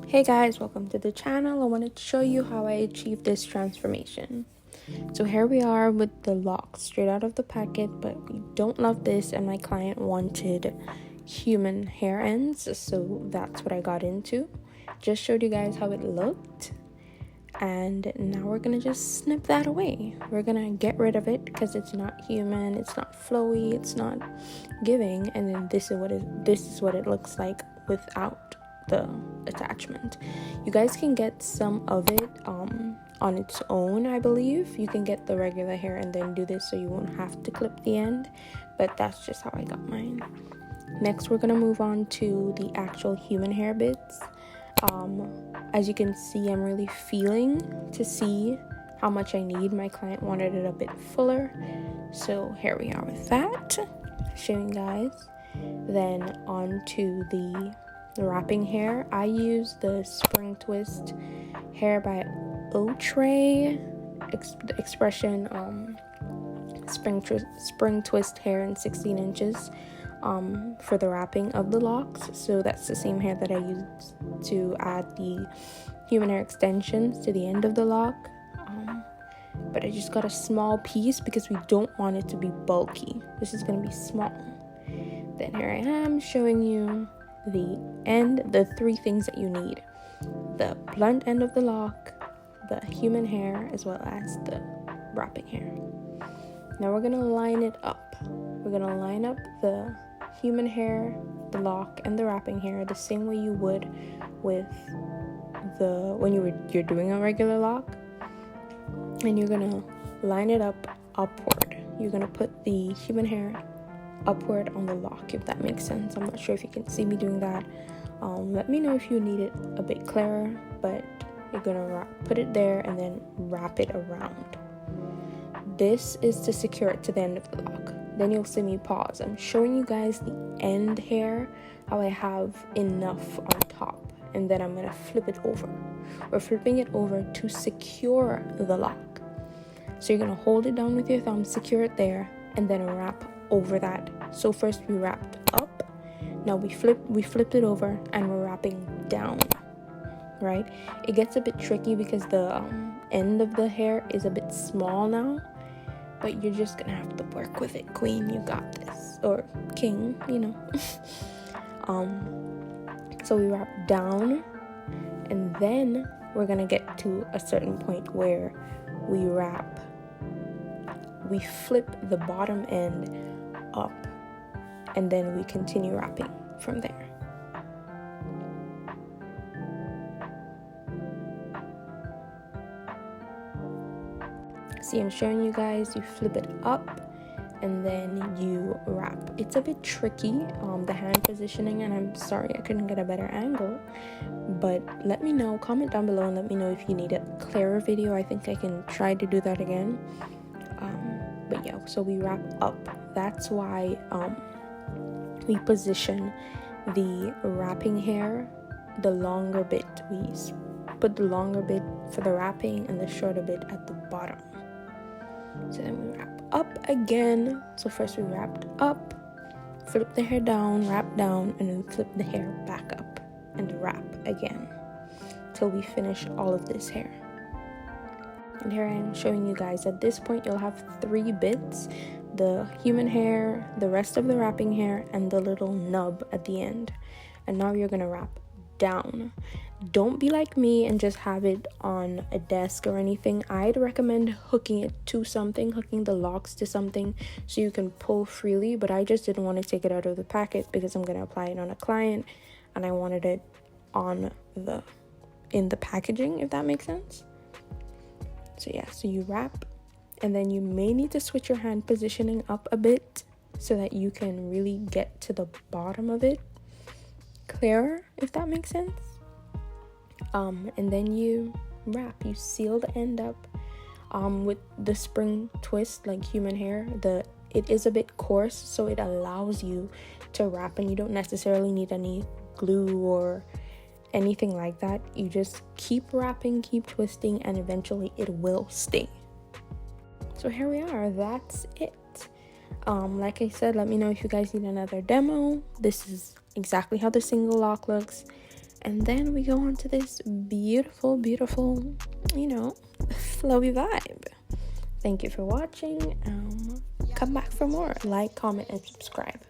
Hey guys, welcome to the channel. I wanted to show you how I achieved this transformation. So here we are with the locks straight out of the packet, but we don't love this and my client wanted human hair ends, so that's what I got into. Just showed you guys how it looked, and now we're gonna just snip that away. We're gonna get rid of it because it's not human, it's not flowy, it's not giving, and then this is what it looks like without the attachment. You guys can get some of it on its own. I believe you can get the regular hair and then do this so you won't have to clip the end, but that's just how I got mine. Next, we're gonna move on to the actual human hair bits. As you can see, I'm really feeling to see how much I need. My client wanted it a bit fuller, so here we are with that, showing guys. Then on to the wrapping hair. I use the Spring Twist hair by Outre expression spring twist hair in 16 inches for the wrapping of the locks. So that's the same hair that I used to add the human hair extensions to the end of the lock, but I just got a small piece because we don't want it to be bulky. This is going to be small. Then here I am showing you the three things that you need: the blunt end of the lock, the human hair, as well as the wrapping hair. Now we're gonna line it up. We're gonna line up the human hair, the lock, and the wrapping hair the same way you would with when you're doing a regular lock, and you're gonna line it up upward. You're gonna put the human hair upward on the lock, if that makes sense. I'm not sure if you can see me doing that. Let me know if you need it a bit clearer, but you're gonna put it there and then wrap it around. This is to secure it to the end of the lock. Then you'll see me pause. I'm showing you guys the end hair, how I have enough on top, and then I'm gonna flip it over. We're flipping it over to secure the lock. So you're gonna hold it down with your thumb, secure it there, and then wrap over that. So first we wrapped up, now we flipped it over, and we're wrapping down, right? It gets a bit tricky because the end of the hair is a bit small now, but you're just gonna have to work with it, queen. You got this, or king, you know. So we wrap down, and then we're gonna get to a certain point where we flip the bottom end up, and then we continue wrapping from there. See, I'm showing you guys. You flip it up and then you wrap. It's a bit tricky, the hand positioning, and I'm sorry I couldn't get a better angle, but let me know, comment down below and let me know if you need a clearer video. I think I can try to do that again. But yeah, so we wrap up. That's why we position the wrapping hair, the longer bit. We put the longer bit for the wrapping and the shorter bit at the bottom. So then we wrap up again. So first we wrapped up, flip the hair down, wrap down, and then flip the hair back up and wrap again till we finish all of this hair. And here I am showing you guys. At this point you'll have 3 bits: the human hair, the rest of the wrapping hair, and the little nub at the end. And now you're gonna wrap down. Don't be like me and just have it on a desk or anything. I'd recommend hooking it to something, hooking the locks to something so you can pull freely, but I just didn't want to take it out of the packet because I'm going to apply it on a client and I wanted it in the packaging, if that makes sense. So yeah, so you wrap, and then you may need to switch your hand positioning up a bit so that you can really get to the bottom of it clearer, if that makes sense. And then you wrap, you seal the end up with the spring twist, like human hair. It is a bit coarse, so it allows you to wrap, and you don't necessarily need any glue or anything like that. You just keep wrapping, keep twisting, and eventually it will stay. So here we are, that's it. Like I said, let me know if you guys need another demo. This is exactly how the single lock looks, And then we go on to this beautiful, flowy vibe. Thank you for watching. Come back for more. Like, comment, and subscribe.